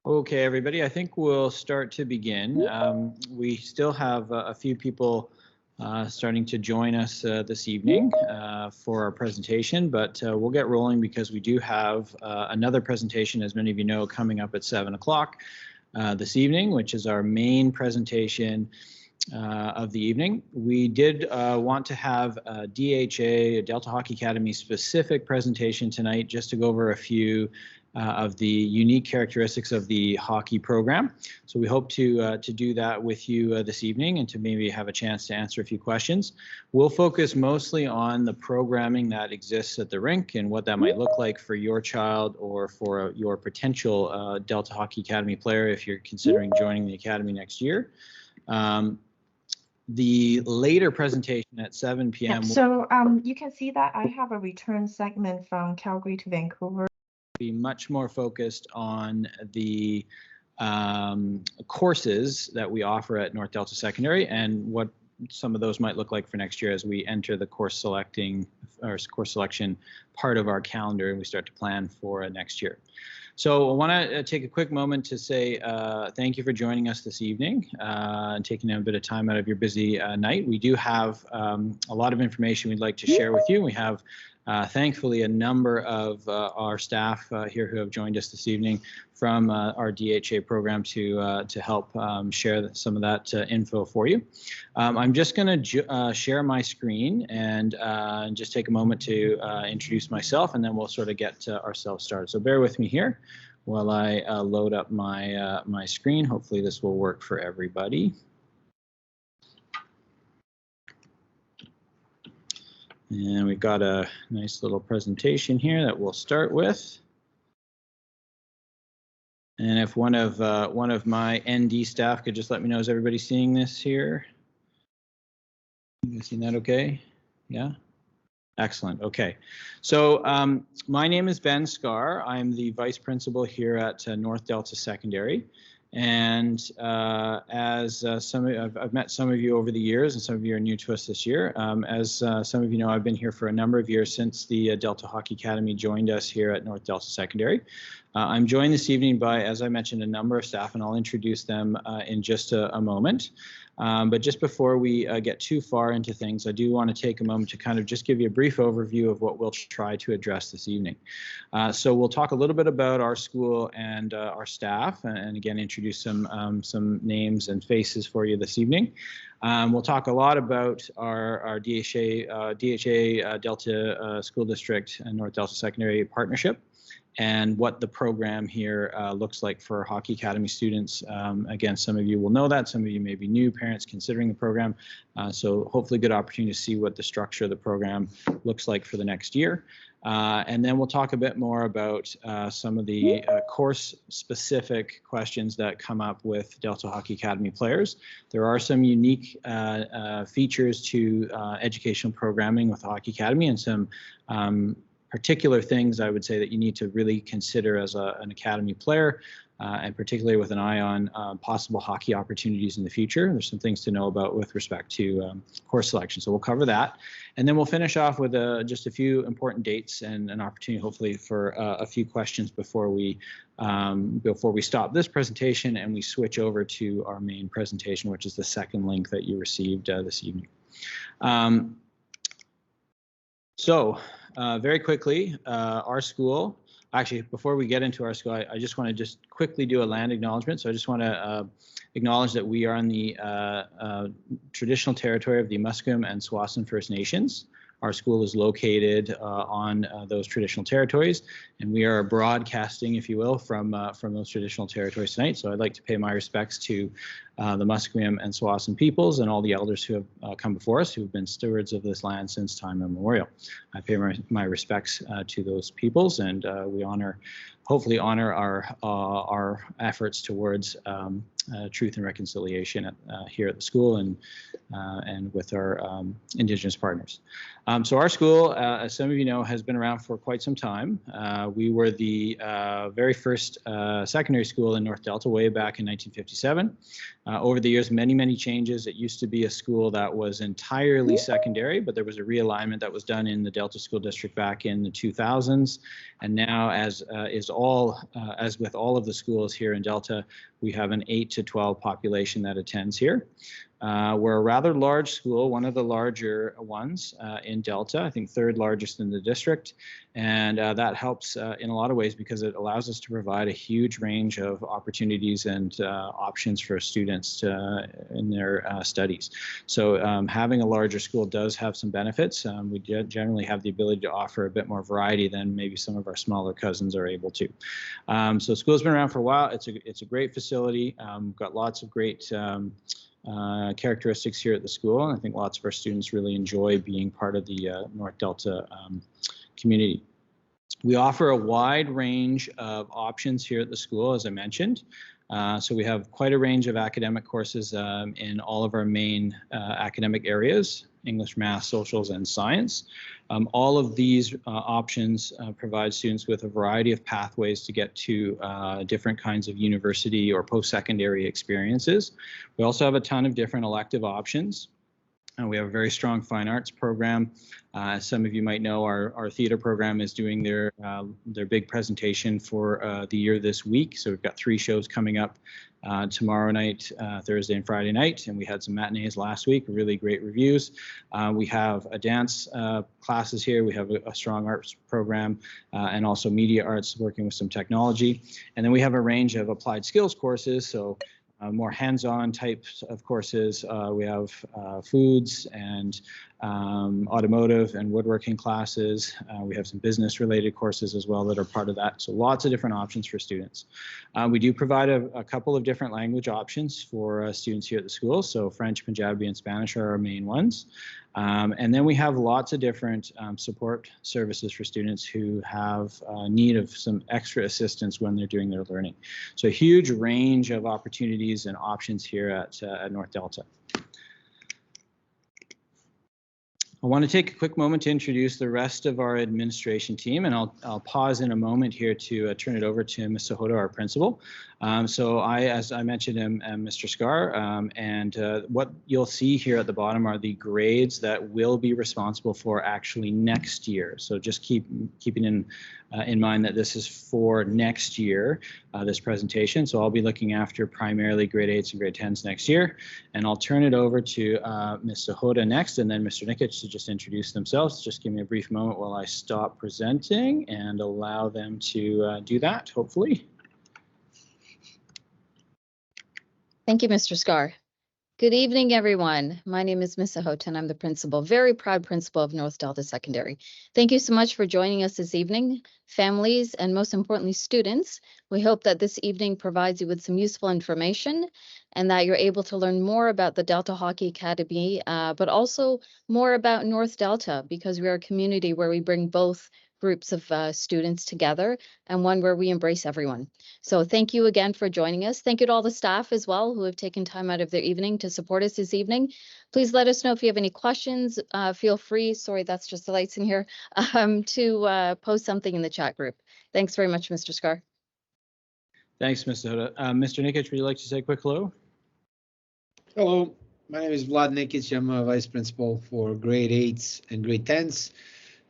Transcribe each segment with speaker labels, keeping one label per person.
Speaker 1: Okay, everybody, I think we'll start to begin. We still have a few people starting to join us this evening for our presentation, but we'll get rolling because we do have another presentation, as many of you know, coming up at 7 o'clock this evening, which is our main presentation of the evening. We did want to have a DHA, a Delta Hockey Academy specific presentation tonight, just to go over a few of the unique characteristics of the hockey program. So we hope to do that with you this evening and to maybe have a chance to answer a few questions. We'll focus mostly on the programming that exists at the rink and what that might look like for your child or for your potential Delta Hockey Academy player if you're considering joining the academy next year. The later presentation at 7 p.m.
Speaker 2: Yeah, so you can see that I have a return segment from Calgary to Vancouver.
Speaker 1: Be much more focused on the courses that we offer at North Delta Secondary and what some of those might look like for next year as we enter the course selection part of our calendar and we start to plan for next year. So I want to take a quick moment to say thank you for joining us this evening and taking a bit of time out of your busy night. We do have a lot of information we'd like to share with you. We have thankfully a number of our staff here who have joined us this evening from our DHA program to help share some of that info for you. I'm just going to share my screen and just take a moment to introduce myself, and then we'll sort of get ourselves started. So bear with me here while I load up my my screen. Hopefully this will work for everybody. And we've got a nice little presentation here that we'll start with. And if one of my ND staff could just let me know, is everybody seeing this here? You guys seeing that okay? Yeah? Excellent. Okay. So my name is Ben Scar. I'm the vice principal here at North Delta Secondary. And as I've met some of you over the years, and some of you are new to us this year. As some of you know, I've been here for a number of years since the Delta Hockey Academy joined us here at North Delta Secondary. I'm joined this evening by, as I mentioned, a number of staff, and I'll introduce them in just a moment. But just before we get too far into things, I do want to take a moment to kind of just give you a brief overview of what we'll try to address this evening. So we'll talk a little bit about our school and our staff, and again, introduce some names and faces for you this evening. We'll talk a lot about our DHA Delta School District and North Delta Secondary partnership, and what the program here looks like for Hockey Academy students. Again, some of you will know that, some of you may be new parents considering the program, so hopefully good opportunity to see what the structure of the program looks like for the next year. And then we'll talk a bit more about some of the course-specific questions that come up with Delta Hockey Academy players. There are some unique features to educational programming with the Hockey Academy, and some particular things I would say that you need to really consider as an academy player, and particularly with an eye on possible hockey opportunities in the future. There's some things to know about with respect to course selection. So we'll cover that. And then we'll finish off with just a few important dates and an opportunity hopefully for a few questions before we stop this presentation and we switch over to our main presentation, which is the second link that you received this evening. Very quickly, our school, actually, before we get into our school, I just want to just quickly do a land acknowledgement. So I just want to acknowledge that we are in the traditional territory of the Musqueam and Tsawwassen First Nations. Our school is located on those traditional territories, and we are broadcasting, if you will, from those traditional territories tonight. So I'd like to pay my respects to the Musqueam and Tsawwassen peoples and all the elders who have come before us, who have been stewards of this land since time immemorial. I pay my respects to those peoples, and we hopefully honor our efforts towards truth and reconciliation here at the school and with our Indigenous partners. So our school, as some of you know, has been around for quite some time. We were the very first secondary school in North Delta way back in 1957. Over the years, many changes. It used to be a school that was entirely secondary, but there was a realignment that was done in the Delta School District back in the 2000s. And now, as with all of the schools here in Delta, we have an 8 to 12 population that attends here. We're a rather large school, one of the larger ones in Delta, I think third largest in the district. And that helps in a lot of ways because it allows us to provide a huge range of opportunities and options for students in their studies. So having a larger school does have some benefits. We generally have the ability to offer a bit more variety than maybe some of our smaller cousins are able to. So school's been around for a while. It's a great facility. Got lots of great characteristics here at the school. And I think lots of our students really enjoy being part of the North Delta community. We offer a wide range of options here at the school, as I mentioned. So we have quite a range of academic courses in all of our main academic areas: English, math, socials, and science. All of these options provide students with a variety of pathways to get to different kinds of university or post-secondary experiences. We also have a ton of different elective options. And we have a very strong fine arts program. As some of you might know, our theater program is doing their big presentation for the year this week. So we've got 3 shows coming up tomorrow night, Thursday and Friday night, and we had some matinees last week, really great reviews. We have a dance classes here. We have a strong arts program and also media arts working with some technology. And then we have a range of applied skills courses. So more hands-on types of courses. We have foods and automotive and woodworking classes. We have some business-related courses as well that are part of that. So lots of different options for students. We do provide a couple of different language options for students here at the school. So French, Punjabi, and Spanish are our main ones. And then we have lots of different support services for students who have need of some extra assistance when they're doing their learning. So a huge range of opportunities and options here at North Delta. I want to take a quick moment to introduce the rest of our administration team, and I'll pause in a moment here to turn it over to Ms. Sahota, our principal. So as I mentioned, am Mr. Scar, and what you'll see here at the bottom are the grades that will be responsible for actually next year. So just keeping in mind that this is for next year, this presentation. So I'll be looking after primarily grade 8s and grade 10s next year, and I'll turn it over to Ms. Sahota next, and then Mr. Nikic to just introduce themselves. Just give me a brief moment while I stop presenting and allow them to do that, hopefully.
Speaker 3: Thank you, Mr. Scar. Good evening, everyone. My name is Ms. Sahota, and I'm the principal, very proud principal of North Delta Secondary. Thank you so much for joining us this evening, families, and most importantly, students. We hope that this evening provides you with some useful information and that you're able to learn more about the Delta Hockey Academy, but also more about North Delta, because we are a community where we bring both groups of students together and one where we embrace everyone. So thank you again for joining us. Thank you to all the staff as well who have taken time out of their evening to support us this evening. Please let us know if you have any questions. Feel free, sorry, that's just the lights in here, to post something in the chat group. Thanks very much, Mr. Scar.
Speaker 1: Thanks, Mr. Hoda. Mr. Nikic, would you like to say a quick hello?
Speaker 4: Hello, my name is Vlad Nikic. I'm a vice principal for grade 8s and grade 10s.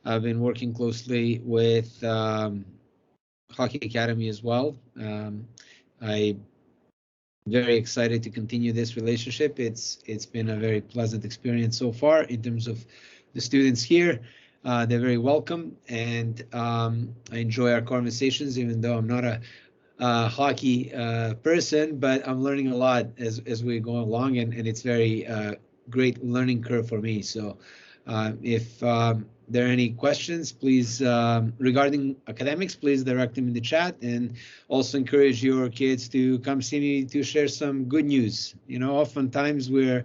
Speaker 4: I've been working closely with Hockey Academy as well. I'm very excited to continue this relationship. It's been a very pleasant experience so far in terms of the students here. They're very welcome, and I enjoy our conversations, even though I'm not a hockey person, but I'm learning a lot as we go along, and it's very great learning curve for me. So if there are any questions, please, regarding academics, please direct them in the chat, and also encourage your kids to come see me to share some good news. You know, oftentimes we're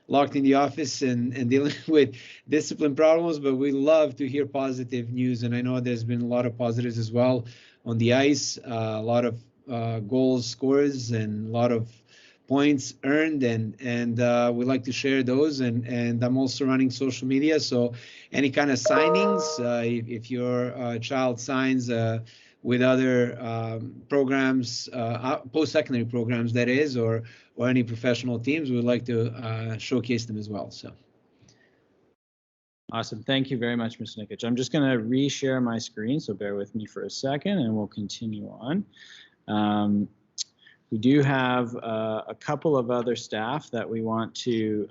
Speaker 4: locked in the office and dealing with discipline problems, but we love to hear positive news. And I know there's been a lot of positives as well on the ice, a lot of goals, scores, and a lot of points earned, and we like to share those. And I'm also running social media, so any kind of signings, if your child signs with other programs, post-secondary programs, that is, or any professional teams, we would like to showcase them as well. So.
Speaker 1: Awesome. Thank you very much, Ms. Nikic. I'm just going to reshare my screen, so bear with me for a second, and we'll continue on. We do have a couple of other staff that we want to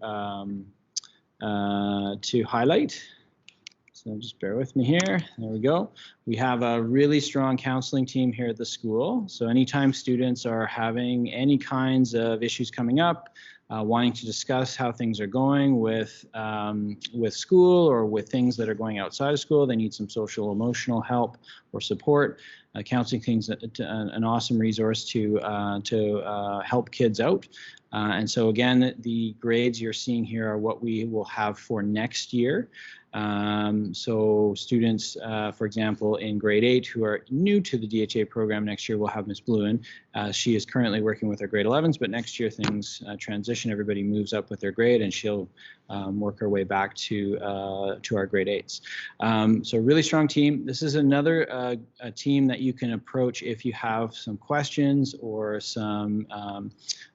Speaker 1: highlight. So just bear with me here. There we go. We have a really strong counseling team here at the school. So anytime students are having any kinds of issues coming up, wanting to discuss how things are going with school or with things that are going outside of school, they need some social emotional help or support. Counseling team's an awesome resource to help kids out. And so again, the grades you're seeing here are what we will have for next year. So students, for example, in grade 8 who are new to the DHA program next year will have Ms. Bluen. She is currently working with our grade 11s, but next year things transition. Everybody moves up with their grade, and she'll work her way back to our grade 8s. So really strong team. This is another a team that you can approach if you have some questions or some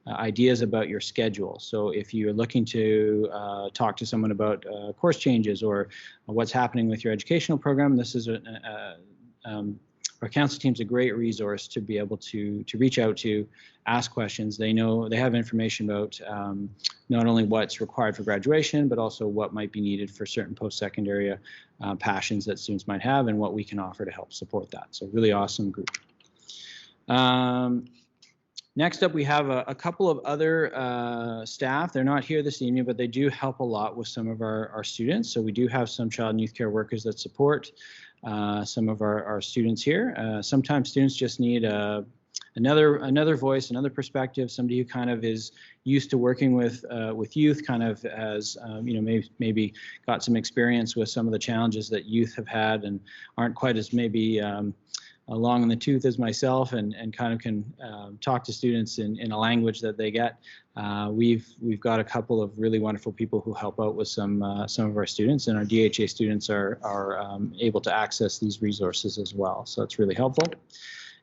Speaker 1: ideas about your schedule. So if you're looking to talk to someone about course changes or what's happening with your educational program, this is our counseling team's a great resource to be able to reach out to, ask questions. They have information about not only what's required for graduation, but also what might be needed for certain post-secondary passions that students might have, and what we can offer to help support that. So really awesome group. Next up, we have a couple of other staff. They're not here this evening, but they do help a lot with some of our students. So we do have some child and youth care workers that support some of our students here. Sometimes students just need another voice, another perspective, somebody who kind of is used to working with youth, kind of has maybe got some experience with some of the challenges that youth have had and aren't quite as maybe long in the tooth as myself, and kind of can talk to students in a language that they get. We've got a couple of really wonderful people who help out with some of our students, and our DHA students are able to access these resources as well. So it's really helpful.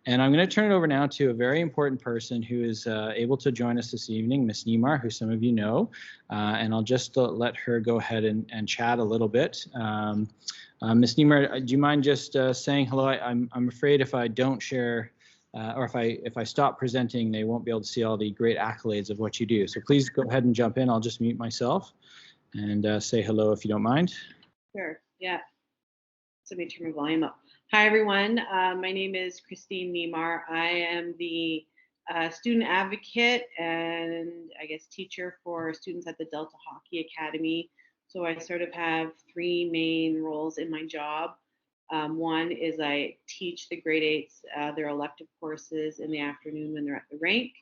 Speaker 1: And I'm going to turn it over now to a very important person who is able to join us this evening, Ms. Neymar, who some of you know, and I'll just let her go ahead and chat a little bit. Ms. Neymar, do you mind just saying hello? I'm afraid if I don't share, or if I stop presenting, they won't be able to see all the great accolades of what you do. So please go ahead and jump in. I'll just mute myself and say hello if you don't mind.
Speaker 5: Sure, yeah. So let me turn my volume up. Hi, everyone. My name is Christine Neymar. I am the student advocate and I guess teacher for students at the Delta Hockey Academy. So I sort of have three main roles in my job. One is I teach the grade 8s their elective courses in the afternoon when they're at the rink.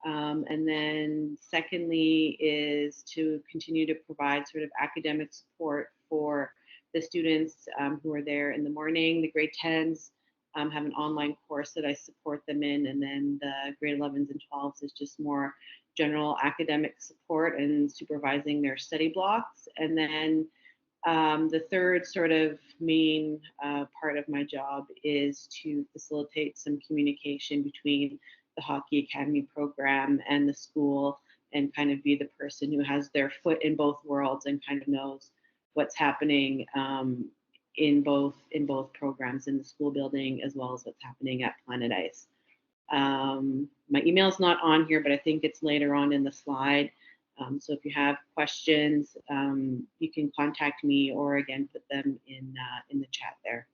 Speaker 5: And then secondly is to continue to provide sort of academic support for the students who are there in the morning. The grade 10s have an online course that I support them in, and then the grade 11s and 12s is just more general academic support and supervising their study blocks. And then the third sort of main part of my job is to facilitate some communication between the Hockey Academy program and the school, and kind of be the person who has their foot in both worlds and kind of knows what's happening in both programs in the school building, as well as what's happening at Planet Ice. My email is not on here, but I think it's later on in the slide. So if you have questions, you can contact me, or again, put them in the chat there.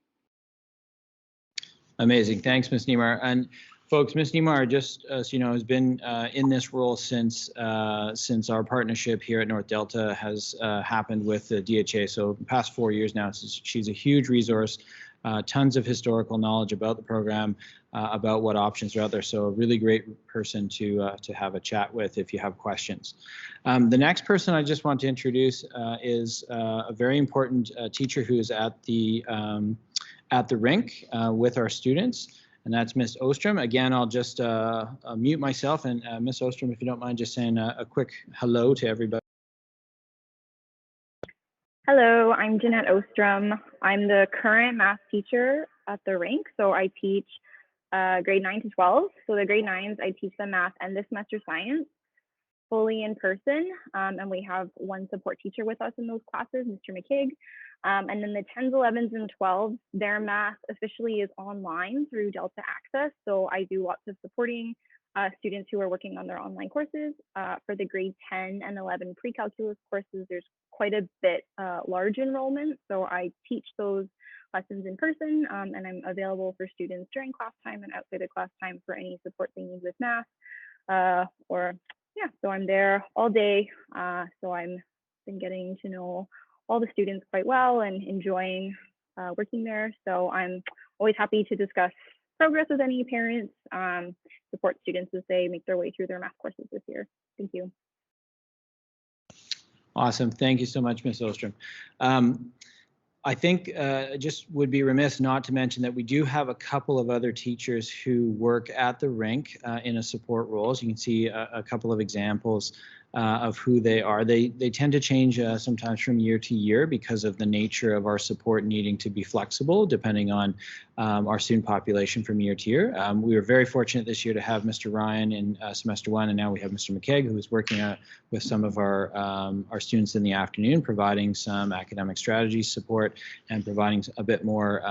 Speaker 1: Amazing. Thanks, Ms. Neymar. And folks, Ms. Neymar, just so you know, has been in this role since our partnership here at North Delta has happened with the DHA. So the past 4 years now, she's a huge resource, tons of historical knowledge about the program, about what options are out there. So a really great person to have a chat with if you have questions. The next person I just want to introduce is a very important teacher who is at the rink with our students. and that's Miss Ostrom. Again, I'll just mute myself, and Miss Ostrom, if you don't mind just saying a quick hello to everybody.
Speaker 6: Hello, I'm Jeanette Ostrom. I'm the current math teacher at the rink. So I teach grade 9 to 12. So the grade 9s, I teach them math and this semester science fully in person. And we have one support teacher with us in those classes, Mr. McKig. And then the 10s, 11s, and 12s, their math officially is online through Delta Access. So I do lots of supporting students who are working on their online courses. For the grade 10 and 11 pre-calculus courses, there's quite a bit large enrollment. So I teach those lessons in person, and I'm available for students during class time and outside of class time for any support they need with math. So I'm there all day. So I'm been getting to know all the students quite well and enjoying working there. So I'm always happy to discuss progress with any parents, support students as they make their way through their math courses this year. Thank you.
Speaker 1: Awesome. Thank you so much, Ms. Ostrom. I think just would be remiss not to mention that we do have a couple of other teachers who work at the rink in a support role. As you can see a couple of examples of who they are. They tend to change sometimes from year to year because of the nature of our support needing to be flexible depending on our student population from year to year. We were very fortunate this year to have Mr. Ryan in semester 1, and now we have Mr. McKeg, who is working with some of our students in the afternoon, providing some academic strategy support and providing a bit more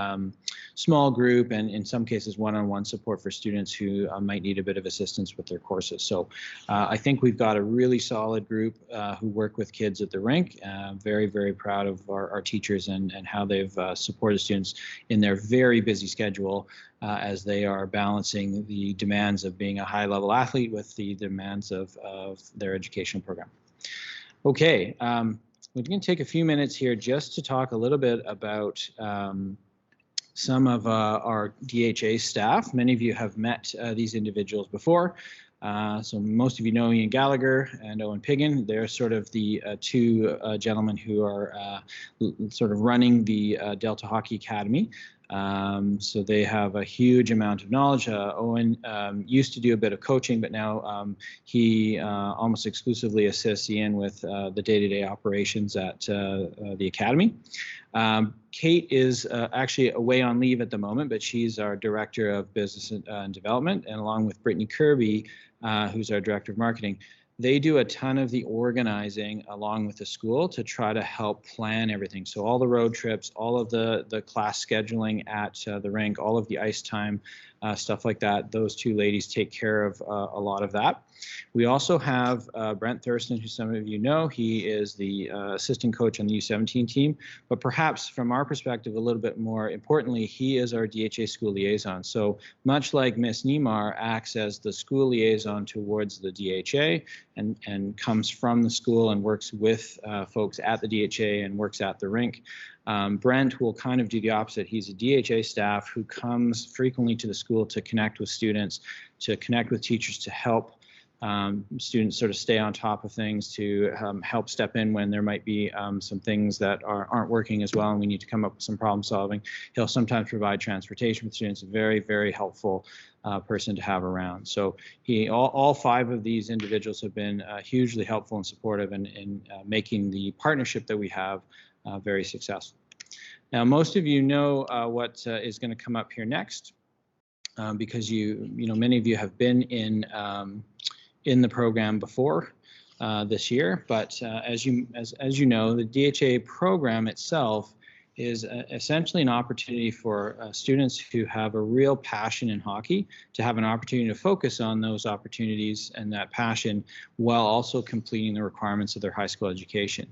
Speaker 1: small group and in some cases one-on-one support for students who might need a bit of assistance with their courses. So I think we've got a really solid group who work with kids at the rink. Very, very proud of our teachers and how they've supported students in their very busy schedule as they are balancing the demands of being a high-level athlete with the demands of their educational program. Okay, we're going to take a few minutes here just to talk a little bit about some of our DHA staff. Many of you have met these individuals before. So most of you know Ian Gallagher and Owen Piggin. They're sort of the two gentlemen who are sort of running the Delta Hockey Academy. So they have a huge amount of knowledge. Owen used to do a bit of coaching, but now he almost exclusively assists Ian with the day-to-day operations at the academy. Kate is actually away on leave at the moment, but she's our Director of Business and Development, and along with Brittany Kirby, who's our Director of Marketing. They do a ton of the organizing along with the school to try to help plan everything. So all the road trips, all of the class scheduling at the rink, all of the ice time, stuff like that. Those two ladies take care of a lot of that. We also have Brent Thurston, who some of you know. He is the assistant coach on the U17 team, but perhaps from our perspective, a little bit more importantly, he is our DHA school liaison. So much like Miss Neymar acts as the school liaison towards the DHA and comes from the school and works with folks at the DHA and works at the rink. Brent will kind of do the opposite. He's a DHA staff who comes frequently to the school to connect with students, to connect with teachers, to help students sort of stay on top of things, to help step in when there might be some things that aren't working as well and we need to come up with some problem solving. He'll sometimes provide transportation for students, a very, very helpful person to have around. So all 5 of these individuals have been hugely helpful and supportive in making the partnership that we have very successful. Now, most of you know what is going to come up here next because many of you have been in the program before this year, but as you know, the DHA program itself is essentially an opportunity for students who have a real passion in hockey to have an opportunity to focus on those opportunities and that passion while also completing the requirements of their high school education.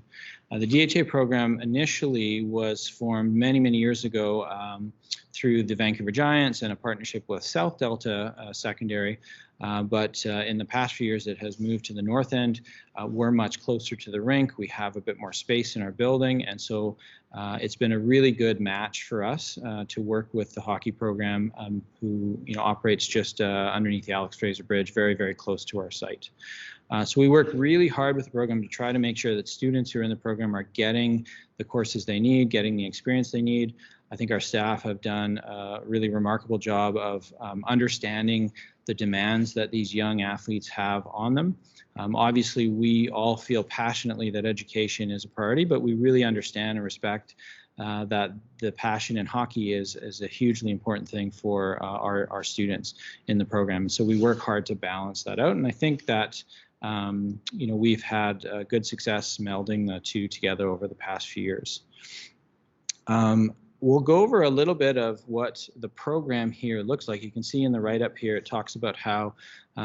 Speaker 1: The DHA program initially was formed many, many years ago through the Vancouver Giants and a partnership with South Delta Secondary. But in the past few years, it has moved to the north end. We're much closer to the rink. We have a bit more space in our building. And so it's been a really good match for us to work with the hockey program who operates just underneath the Alex Fraser Bridge, very, very close to our site. So we work really hard with the program to try to make sure that students who are in the program are getting the courses they need, getting the experience they need. I think our staff have done a really remarkable job of understanding the demands that these young athletes have on them. Obviously, we all feel passionately that education is a priority, but we really understand and respect that the passion in hockey is a hugely important thing for our students in the program. And so we work hard to balance that out. And I think that we've had good success melding the two together over the past few years. We'll go over a little bit of what the program here looks like. You can see in the write-up here, it talks about how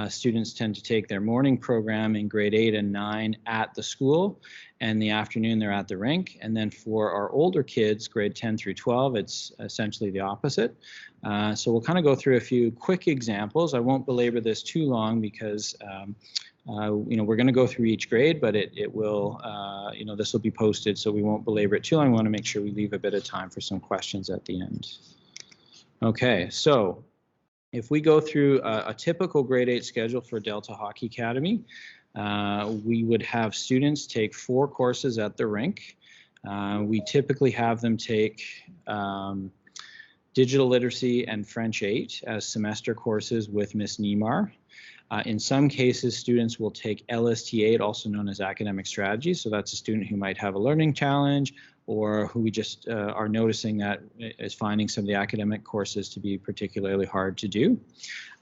Speaker 1: students tend to take their morning program in grade 8 and 9 at the school, and the afternoon they're at the rink. And then for our older kids, grade 10 through 12, it's essentially the opposite. So we'll kind of go through a few quick examples. I won't belabor this too long because we're going to go through each grade, but it will, this will be posted, so we won't belabor it too long. I want to make sure we leave a bit of time for some questions at the end. Okay, so if we go through a typical grade 8 schedule for Delta Hockey Academy, we would have students take 4 courses at the rink. We typically have them take Digital Literacy and French 8 as semester courses with Miss Neymar. In some cases, students will take LST8, also known as Academic Strategy. So that's a student who might have a learning challenge or who we just are noticing that is finding some of the academic courses to be particularly hard to do.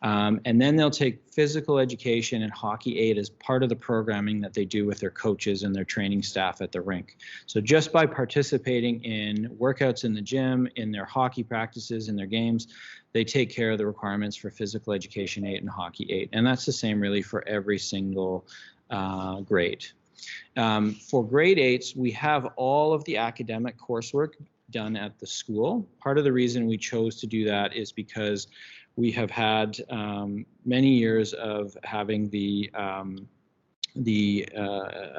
Speaker 1: And then they'll take Physical Education and Hockey 8 as part of the programming that they do with their coaches and their training staff at the rink. So just by participating in workouts in the gym, in their hockey practices, in their games, they take care of the requirements for Physical Education 8 and Hockey 8. And that's the same really for every single grade. For grade 8s, we have all of the academic coursework done at the school. Part of the reason we chose to do that is because we have had many years of having the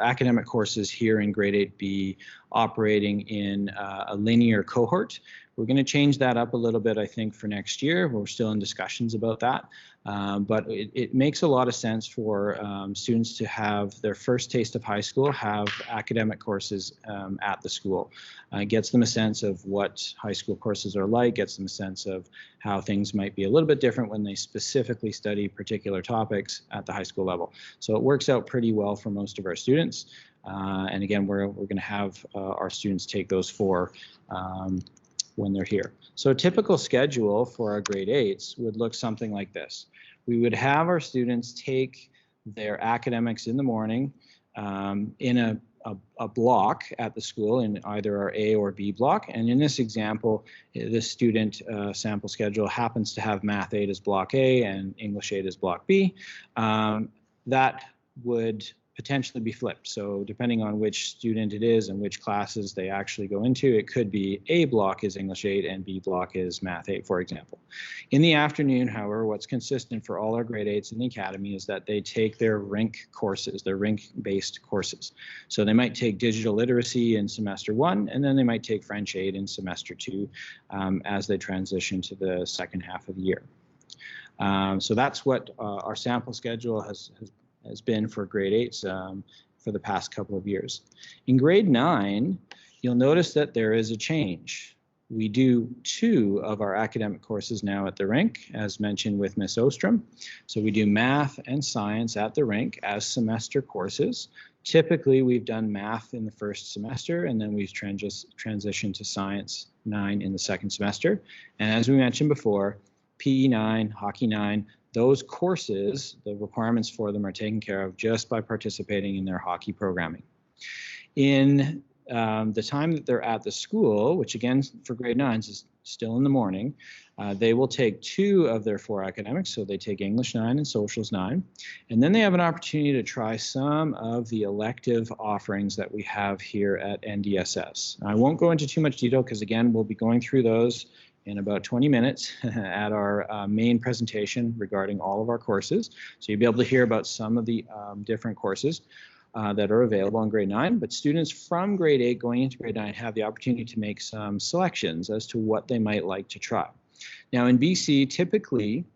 Speaker 1: academic courses here in grade 8 be operating in a linear cohort. We're going to change that up a little bit, I think, for next year. We're still in discussions about that. But it makes a lot of sense for students to have their first taste of high school, have academic courses at the school. It gets them a sense of what high school courses are like, gets them a sense of how things might be a little bit different when they specifically study particular topics at the high school level. So it works out pretty well for most of our students. And again, we're going to have our students take those 4 when they're here. So a typical schedule for our grade 8s would look something like this. We would have our students take their academics in the morning in a block at the school in either our A or B block. And in this example, this student sample schedule happens to have Math 8 as block A and English 8 as block B. That would potentially be flipped. So depending on which student it is and which classes they actually go into, it could be A block is English 8 and B block is Math 8, for example. In the afternoon, however, what's consistent for all our grade 8s in the academy is that they take their rink courses, their rink-based courses. So they might take Digital Literacy in semester 1, and then they might take French 8 in semester 2 as they transition to the second half of the year. So that's what our sample schedule has been for grade 8s for the past couple of years. In grade 9, you'll notice that there is a change. We do 2 of our academic courses now at the rink, as mentioned with Miss Ostrom. So we do math and science at the rink as semester courses. Typically, we've done math in the first semester, and then we've transitioned to science 9 in the second semester. And as we mentioned before, PE 9, Hockey 9, those courses, the requirements for them are taken care of just by participating in their hockey programming. In the time that they're at the school, which again for grade 9s is still in the morning, they will take 2 of their 4 academics. So they take English 9 and Socials 9. And then they have an opportunity to try some of the elective offerings that we have here at NDSS. Now, I won't go into too much detail because again, we'll be going through those in about 20 minutes at our main presentation regarding all of our courses. So you'll be able to hear about some of the different courses that are available in grade 9, but students from grade 8 going into grade 9 have the opportunity to make some selections as to what they might like to try. Now in BC, typically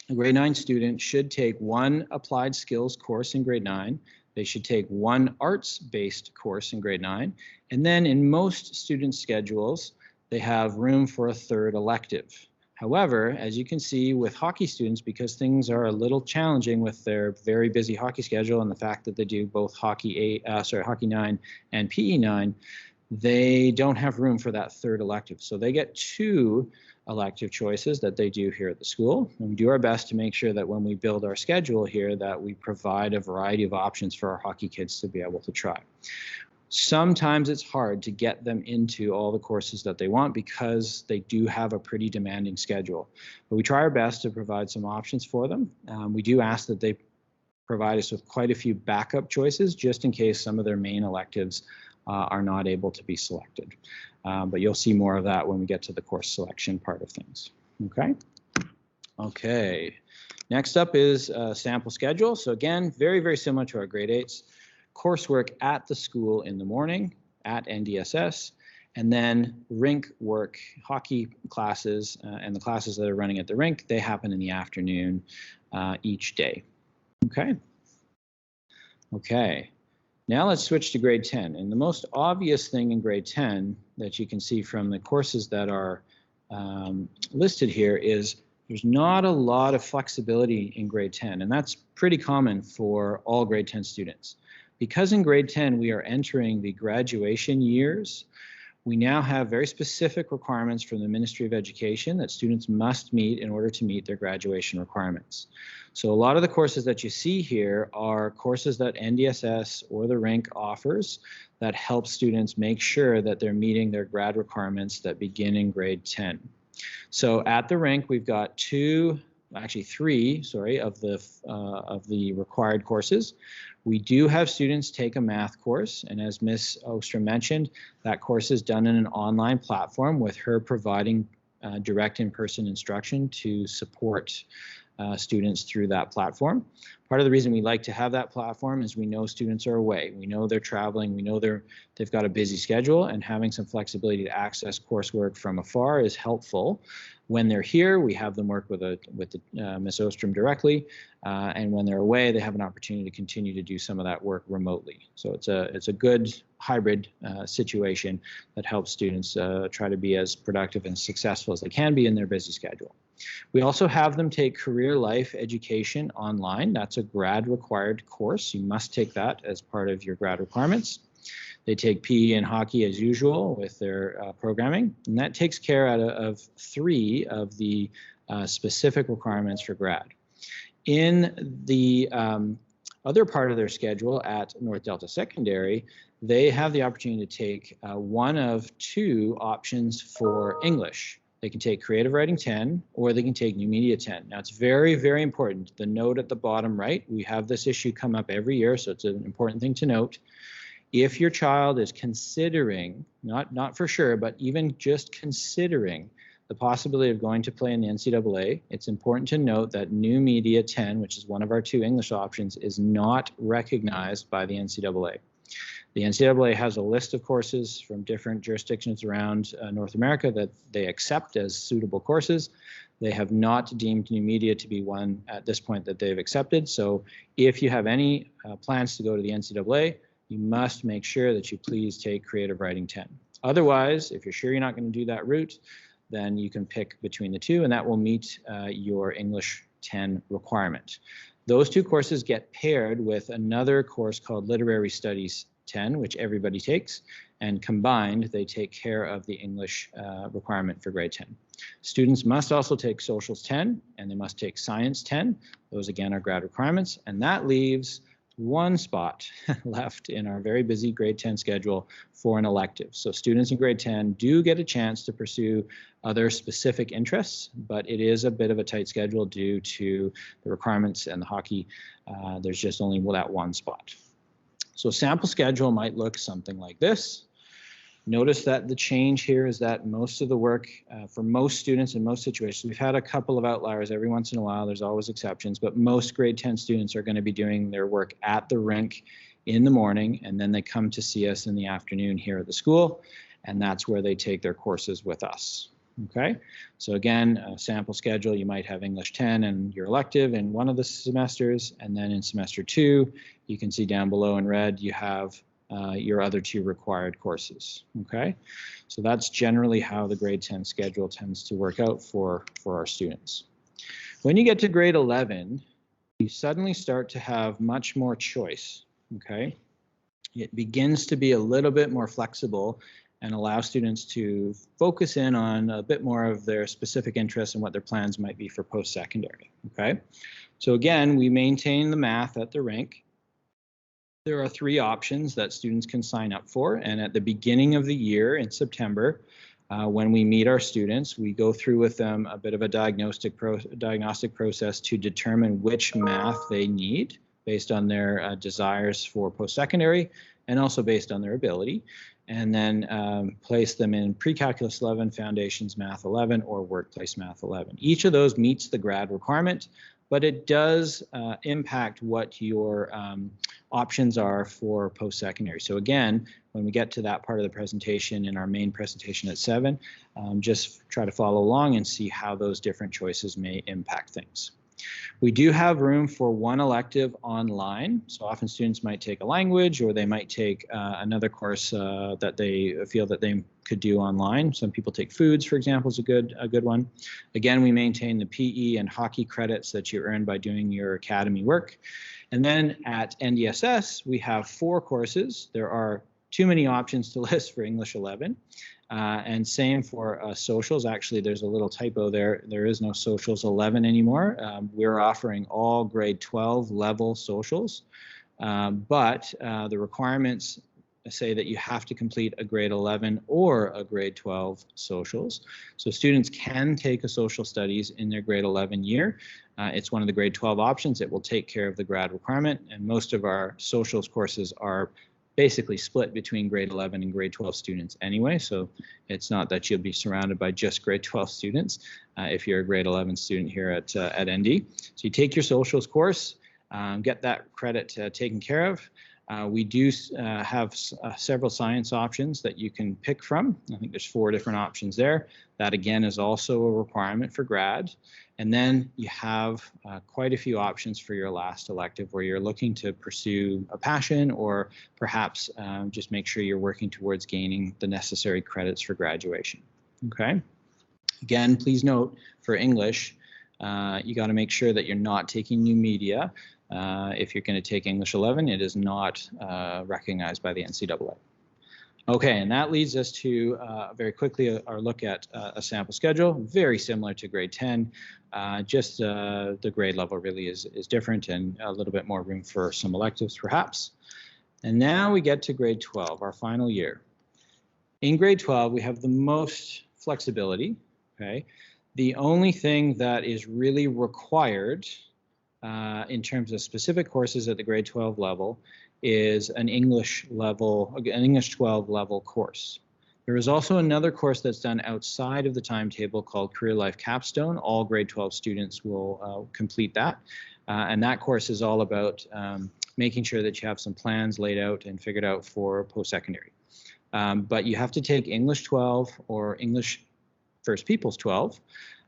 Speaker 1: a grade 9 student should take 1 applied skills course in grade 9. They should take 1 arts-based course in grade 9. And then in most student schedules, they have room for a third elective. However, as you can see with hockey students, because things are a little challenging with their very busy hockey schedule and the fact that they do both hockey 9 and PE 9, they don't have room for that third elective. So they get 2 elective choices that they do here at the school. And we do our best to make sure that when we build our schedule here, that we provide a variety of options for our hockey kids to be able to try. Sometimes it's hard to get them into all the courses that they want because they do have a pretty demanding schedule. But we try our best to provide some options for them. We do ask that they provide us with quite a few backup choices just in case some of their main electives are not able to be selected. But you'll see more of that when we get to the course selection part of things. Okay. Okay. Next up is sample schedule. So again, very, very similar to our grade 8s. Coursework at the school in the morning at NDSS, and then rink work, hockey classes, and the classes that are running at the rink, they happen in the afternoon each day. Okay. Okay. Now let's switch to grade 10. And the most obvious thing in grade 10 that you can see from the courses that are listed here is there's not a lot of flexibility in grade 10, and that's pretty common for all grade 10 students. Because in grade 10 we are entering the graduation years, we now have very specific requirements from the Ministry of Education that students must meet in order to meet their graduation requirements. So a lot of the courses that you see here are courses that NDSS or the rink offers that help students make sure that they're meeting their grad requirements that begin in grade 10. So at the rink, we've got 3 of the required courses. We do have students take a math course, and as Ms. Ostrom mentioned, that course is done in an online platform with her providing direct in-person instruction to support students through that platform. Part of the reason we like to have that platform is we know students are away, we know they're traveling, we know they've got a busy schedule, and having some flexibility to access coursework from afar is helpful. When they're here, we have them work with Ms. Ostrom directly, and when they're away, they have an opportunity to continue to do some of that work remotely. So it's a good hybrid situation that helps students try to be as productive and successful as they can be in their busy schedule. We also have them take career life education online. That's a grad required course. You must take that as part of your grad requirements. They take PE and hockey as usual with their programming, and that takes care of 3 of the specific requirements for grad. In the other part of their schedule at North Delta Secondary, they have the opportunity to take one of 2 options for English. They can take Creative Writing 10 or they can take New Media 10. Now it's very, very important. The note at the bottom right, we have this issue come up every year, so it's an important thing to note. If your child is considering, not for sure, but even just considering the possibility of going to play in the NCAA, it's important to note that New Media 10, which is one of our 2 English options, is not recognized by the NCAA. The NCAA has a list of courses from different jurisdictions around North America that they accept as suitable courses. They have not deemed New Media to be one at this point that they've accepted. So if you have any plans to go to the NCAA, you must make sure that you please take Creative Writing 10. Otherwise, if you're sure you're not going to do that route, then you can pick between the 2, and that will meet your English 10 requirement. Those 2 courses get paired with another course called Literary Studies 10, which everybody takes, and combined, they take care of the English requirement for grade 10. Students must also take Socials 10, and they must take Science 10. Those, again, are grad requirements, and that leaves 1 spot left in our very busy grade 10 schedule for an elective. So students in grade 10 do get a chance to pursue other specific interests, but it is a bit of a tight schedule due to the requirements and the hockey. There's just only that 1 spot. So sample schedule might look something like this. Notice that the change here is that most of the work for most students in most situations, we've had a couple of outliers every once in a while, there's always exceptions, but most grade 10 students are going to be doing their work at the rink in the morning, and then they come to see us in the afternoon here at the school, and that's where they take their courses with us. Okay, so again, a sample schedule, you might have English 10 and your elective in one of the semesters, and then in semester 2, you can see down below in red, you have your other 2 required courses. Okay, so that's generally how the grade 10 schedule tends to work out for our students. When you get to grade 11, you suddenly start to have much more choice. Okay, it begins to be a little bit more flexible and allow students to focus in on a bit more of their specific interests and what their plans might be for post-secondary. Okay, so again, we maintain the math at the rink. There are 3 options that students can sign up for, and at the beginning of the year in September, when we meet our students, we go through with them a bit of a diagnostic process to determine which math they need based on their desires for post-secondary and also based on their ability, and then place them in Pre-Calculus 11, Foundations Math 11, or Workplace Math 11. Each of those meets the grad requirement, but it does impact what your options are for post-secondary. So again, when we get to that part of the presentation in our main presentation at 7, just try to follow along and see how those different choices may impact things. We do have room for 1 elective online. So often students might take a language, or they might take another course that they feel that they could do online. Some people take foods, for example, is a good one. Again, we maintain the PE and hockey credits that you earn by doing your academy work. And then at NDSS, we have 4 courses. There are too many options to list for English 11. And same for socials. Actually, there's a little typo there. There is no socials 11 anymore. We're offering all grade 12 level socials, but the requirements say that you have to complete a grade 11 or a grade 12 socials. So students can take a social studies in their grade 11 year. It's one of the grade 12 options. It will take care of the grad requirement, and most of our socials courses are basically split between grade 11 and grade 12 students anyway, so it's not that you'll be surrounded by just grade 12 students if you're a grade 11 student here at ND. So you take your socials course, get that credit taken care of. We do have several science options that you can pick from. I think there's 4 different options there. That again is also a requirement for grad. And then you have quite a few options for your last elective where you're looking to pursue a passion, or perhaps just make sure you're working towards gaining the necessary credits for graduation. Okay. Again, please note for English, you got to make sure that you're not taking new media. If you're going to take English 11, it is not recognized by the NCAA. Okay, and that leads us to very quickly our look at a sample schedule, very similar to grade 10, just the grade level really is different and a little bit more room for some electives perhaps. And now we get to grade 12, our final year. In grade 12, we have the most flexibility, okay? The only thing that is really required in terms of specific courses at the grade 12 level is an English 12 level course. There is also another course that's done outside of the timetable called Career Life Capstone. All grade 12 students will complete that. And that course is all about making sure that you have some plans laid out and figured out for post-secondary. But you have to take English 12 or English First Peoples 12.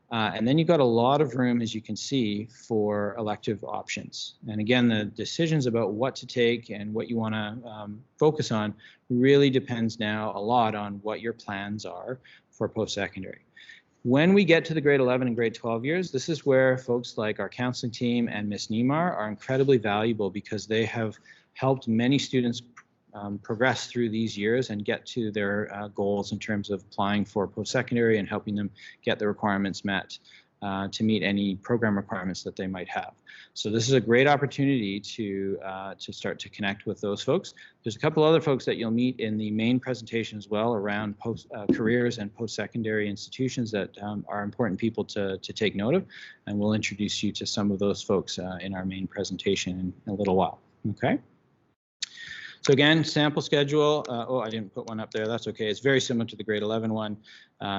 Speaker 1: And then you've got a lot of room, as you can see, for elective options. And again, the decisions about what to take and what you want to focus on really depends now a lot on what your plans are for post-secondary. When we get to the grade 11 and grade 12 years, this is where folks like our counseling team and Ms. Neymar are incredibly valuable because they have helped many students progress through these years and get to their goals in terms of applying for post-secondary and helping them get the requirements met to meet any program requirements that they might have. So this is a great opportunity to start to connect with those folks. There's a couple other folks that you'll meet in the main presentation as well around careers and post-secondary institutions that are important people to take note of, and we'll introduce you to some of those folks in our main presentation in a little while. Okay. So again, sample schedule, oh, I didn't put one up there, that's okay. It's very similar to the grade 11 one.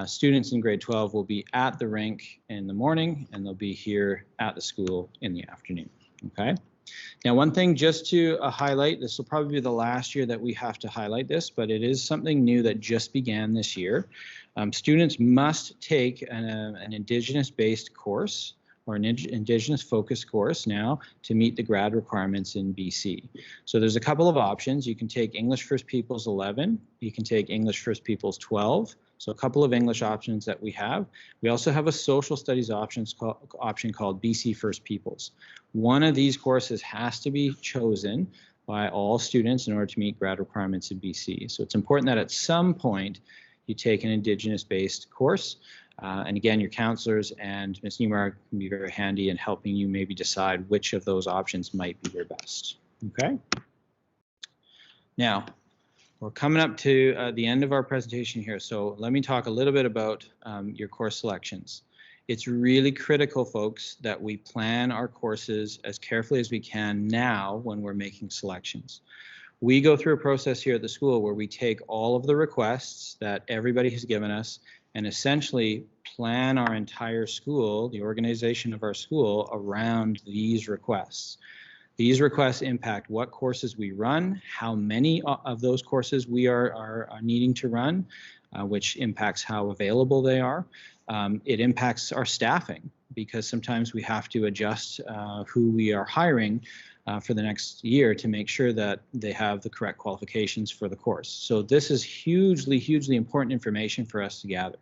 Speaker 1: Students in grade 12 will be at the rink in the morning, and they'll be here at the school in the afternoon, okay? Now, one thing just to highlight, this will probably be the last year that we have to highlight this, but it is something new that just began this year. Students must take an Indigenous-based course or an Indigenous focus course now to meet the grad requirements in BC. So there's a couple of options. You can take English First Peoples 11, you can take English First Peoples 12, so a couple of English options that we have. We also have a social studies option called BC First Peoples. One of these courses has to be chosen by all students in order to meet grad requirements in BC. So it's important that at some point you take an Indigenous-based course. And again, your counselors and Ms. Niemeyer can be very handy in helping you maybe decide which of those options might be your best. Okay. Now, we're coming up to the end of our presentation here. So let me talk a little bit about your course selections. It's really critical, folks, that we plan our courses as carefully as we can now when we're making selections. We go through a process here at the school where we take all of the requests that everybody has given us and essentially plan our entire school, the organization of our school, around these requests. These requests impact what courses we run, how many of those courses we are needing to run, which impacts how available they are. It impacts our staffing because sometimes we have to adjust who we are hiring for the next year to make sure that they have the correct qualifications for the course. So this is hugely, hugely important information for us to gather.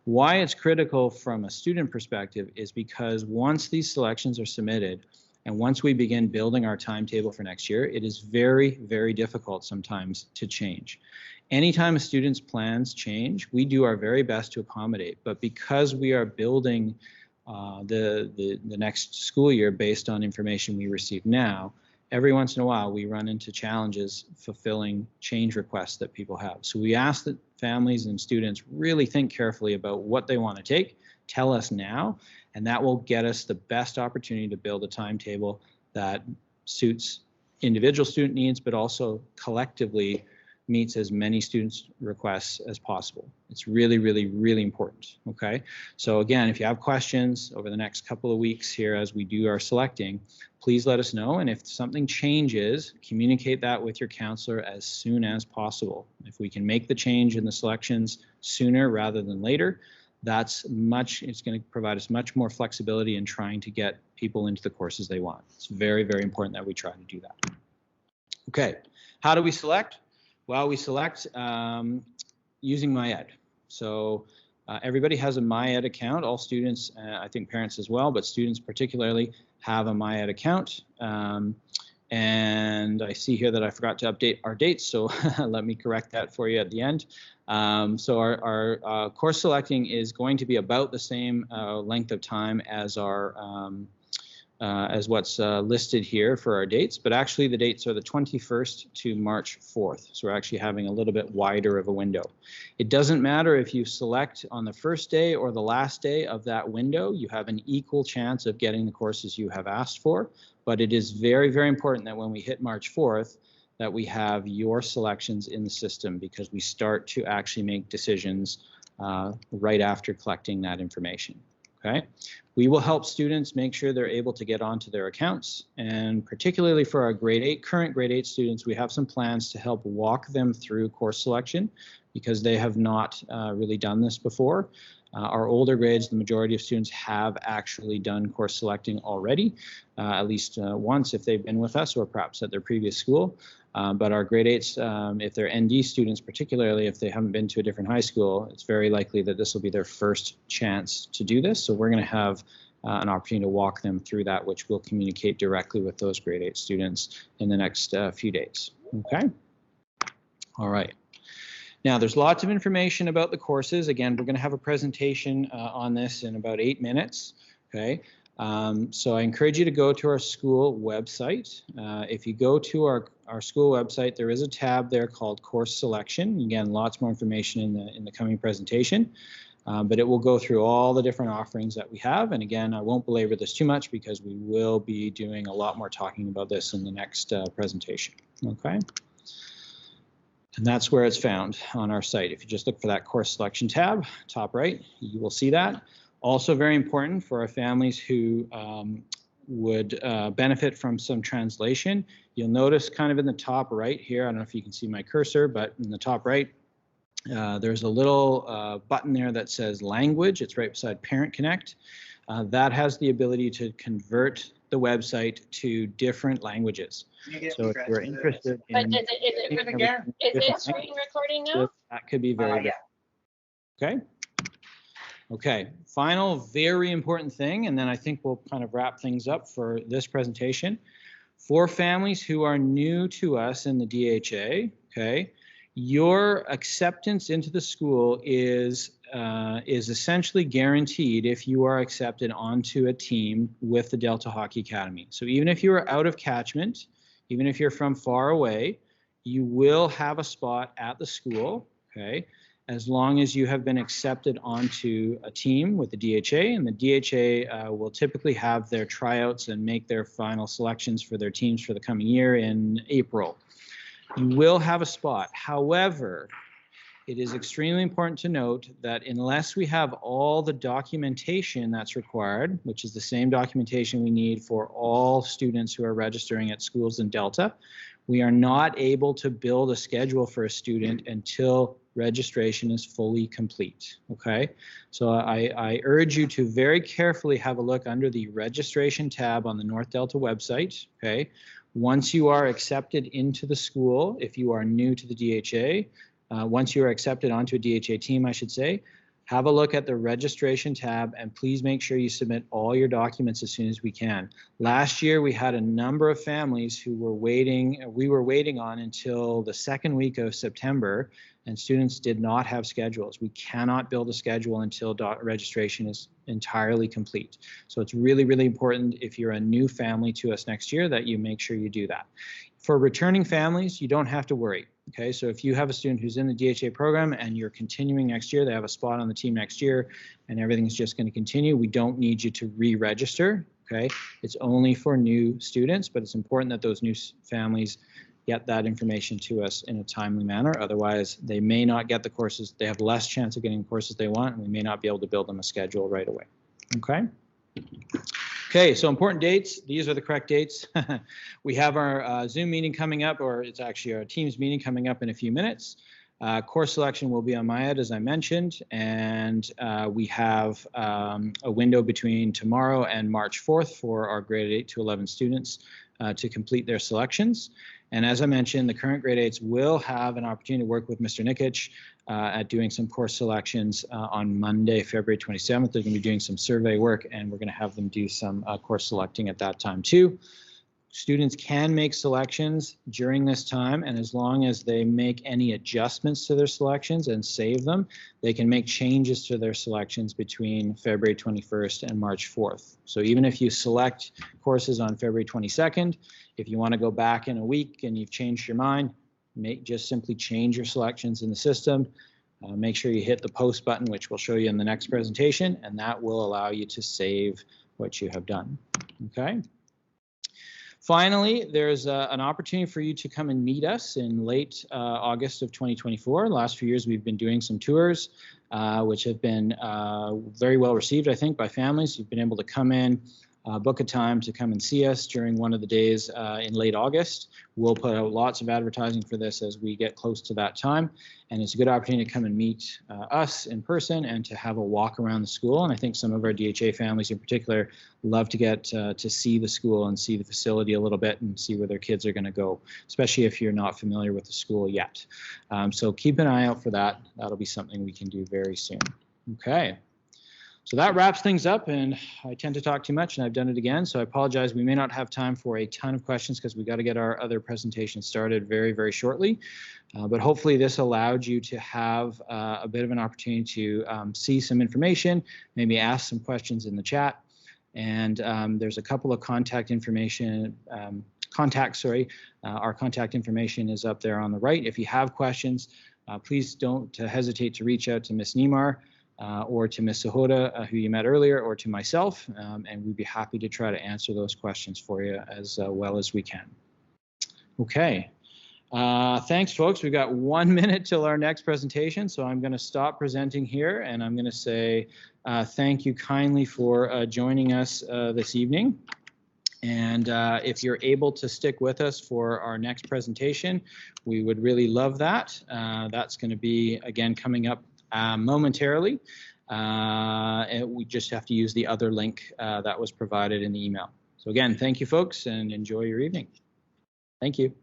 Speaker 1: Why it's critical from a student perspective is because once these selections are submitted and once we begin building our timetable for next year, it is very, very difficult sometimes to change. Anytime a student's plans change, we do our very best to accommodate, but because we are building the next school year based on information we receive now, every once in a while we run into challenges fulfilling change requests that people have. So we ask that families and students really think carefully about what they want to take, tell us now, and that will get us the best opportunity to build a timetable that suits individual student needs, but also collectively meets as many students' requests as possible. It's really, really, really important, okay? So again, if you have questions over the next couple of weeks here as we do our selecting, please let us know. And if something changes, communicate that with your counselor as soon as possible. If we can make the change in the selections sooner rather than later, it's going to provide us much more flexibility in trying to get people into the courses they want. It's very, very important that we try to do that. Okay, how do we select? Well, we select using MyEd. So everybody has a MyEd account. All students, I think parents as well, but students particularly have a MyEd account. And I see here that I forgot to update our dates, so let me correct that for you at the end. So our course selecting is going to be about the same length of time as our as what's listed here for our dates, but actually the dates are the 21st to March 4th. So we're actually having a little bit wider of a window. It doesn't matter if you select on the first day or the last day of that window, you have an equal chance of getting the courses you have asked for, but it is very, very important that when we hit March 4th, that we have your selections in the system because we start to actually make decisions right after collecting that information. Okay, we will help students make sure they're able to get onto their accounts, and particularly for our current grade 8 students, we have some plans to help walk them through course selection because they have not really done this before. Our older grades, the majority of students have actually done course selecting already, at least once if they've been with us or perhaps at their previous school. But our grade 8s, if they're ND students, particularly if they haven't been to a different high school, it's very likely that this will be their first chance to do this. So we're going to have an opportunity to walk them through that, which we'll communicate directly with those grade 8 students in the next few days. Okay. All right. Now, there's lots of information about the courses. Again, we're going to have a presentation on this in about 8 minutes. Okay. So I encourage you to go to our school website. If you go to our school website, there is a tab there called Course Selection. Again, lots more information in the coming presentation, but it will go through all the different offerings that we have. And again, I won't belabor this too much because we will be doing a lot more talking about this in the next presentation. Okay. And that's where it's found on our site. If you just look for that course selection tab, top right, you will see that. Also very important for our families who would benefit from some translation. You'll notice kind of in the top right here, I don't know if you can see my cursor, but in the top right, there's a little button there that says language. It's right beside Parent Connect. that has the ability to convert the website to different languages. So if you're interested in,
Speaker 7: But is it screen recording now?
Speaker 1: that could be very good. Okay. Okay, final very important thing, and then I think we'll kind of wrap things up for this presentation. For families who are new to us in the DHA, okay, your acceptance into the school is essentially guaranteed if you are accepted onto a team with the Delta Hockey Academy. So even if you are out of catchment, even if you're from far away, you will have a spot at the school, okay, as long as you have been accepted onto a team with the DHA, and the DHA will typically have their tryouts and make their final selections for their teams for the coming year in April. You will have a spot. However, it is extremely important to note that unless we have all the documentation that's required, which is the same documentation we need for all students who are registering at schools in Delta, we are not able to build a schedule for a student until registration is fully complete, okay? So I urge you to very carefully have a look under the registration tab on the North Delta website, okay? Once you are accepted into the school, if you are new to the DHA, once you are accepted onto a DHA team, I should say, have a look at the registration tab and please make sure you submit all your documents as soon as we can. Last year, we had a number of families who were waiting, we were waiting on until the second week of September, and students did not have schedules. We cannot build a schedule until registration is entirely complete. So it's really, really important if you're a new family to us next year that you make sure you do that. For returning families, you don't have to worry. Okay, so if you have a student who's in the DHA program and you're continuing next year, they have a spot on the team next year and everything's just going to continue, we don't need you to re-register. Okay, it's only for new students, but it's important that those new families get that information to us in a timely manner. Otherwise, they may not get the courses, they have less chance of getting the courses they want, and we may not be able to build them a schedule right away. Okay. Okay, so important dates. These are the correct dates. We have our Zoom meeting coming up, or it's actually our Teams meeting coming up in a few minutes. Course selection will be on my end, as I mentioned, and we have a window between tomorrow and March 4th for our grade 8 to 11 students to complete their selections. And as I mentioned, the current grade 8s will have an opportunity to work with Mr. Nikic at doing some course selections on Monday, February 27th. They're going to be doing some survey work, and we're going to have them do some course selecting at that time too. Students can make selections during this time, and as long as they make any adjustments to their selections and save them, they can make changes to their selections between February 21st and March 4th. So even if you select courses on February 22nd, if you want to go back in a week and you've changed your mind, just simply change your selections in the system. Make sure you hit the post button, which we'll show you in the next presentation, and that will allow you to save what you have done. Okay. Finally, there's an opportunity for you to come and meet us in late August of 2024. The last few years, we've been doing some tours, which have been very well received, I think, by families. You've been able to come in, book a time to come and see us during one of the days in late August. We'll put out lots of advertising for this as we get close to that time. And it's a good opportunity to come and meet us in person and to have a walk around the school. And I think some of our DHA families in particular love to get to see the school and see the facility a little bit and see where their kids are going to go, especially if you're not familiar with the school yet. So keep an eye out for that. That'll be something we can do very soon. Okay. So that wraps things up, and I tend to talk too much, and I've done it again, so I apologize. We may not have time for a ton of questions because we got to get our other presentation started very, very shortly. But hopefully this allowed you to have a bit of an opportunity to see some information, maybe ask some questions in the chat. And there's a couple of contact information, our contact information is up there on the right. If you have questions, please don't hesitate to reach out to Ms. Nimar. Or to Ms. Sahota, who you met earlier, or to myself, and we'd be happy to try to answer those questions for you as well as we can. Okay, thanks folks. We've got 1 minute till our next presentation, so I'm going to stop presenting here, and I'm going to say thank you kindly for joining us this evening. And if you're able to stick with us for our next presentation, we would really love that. That's going to be, again, coming up momentarily. And we just have to use the other link that was provided in the email. So again, thank you folks and enjoy your evening. Thank you.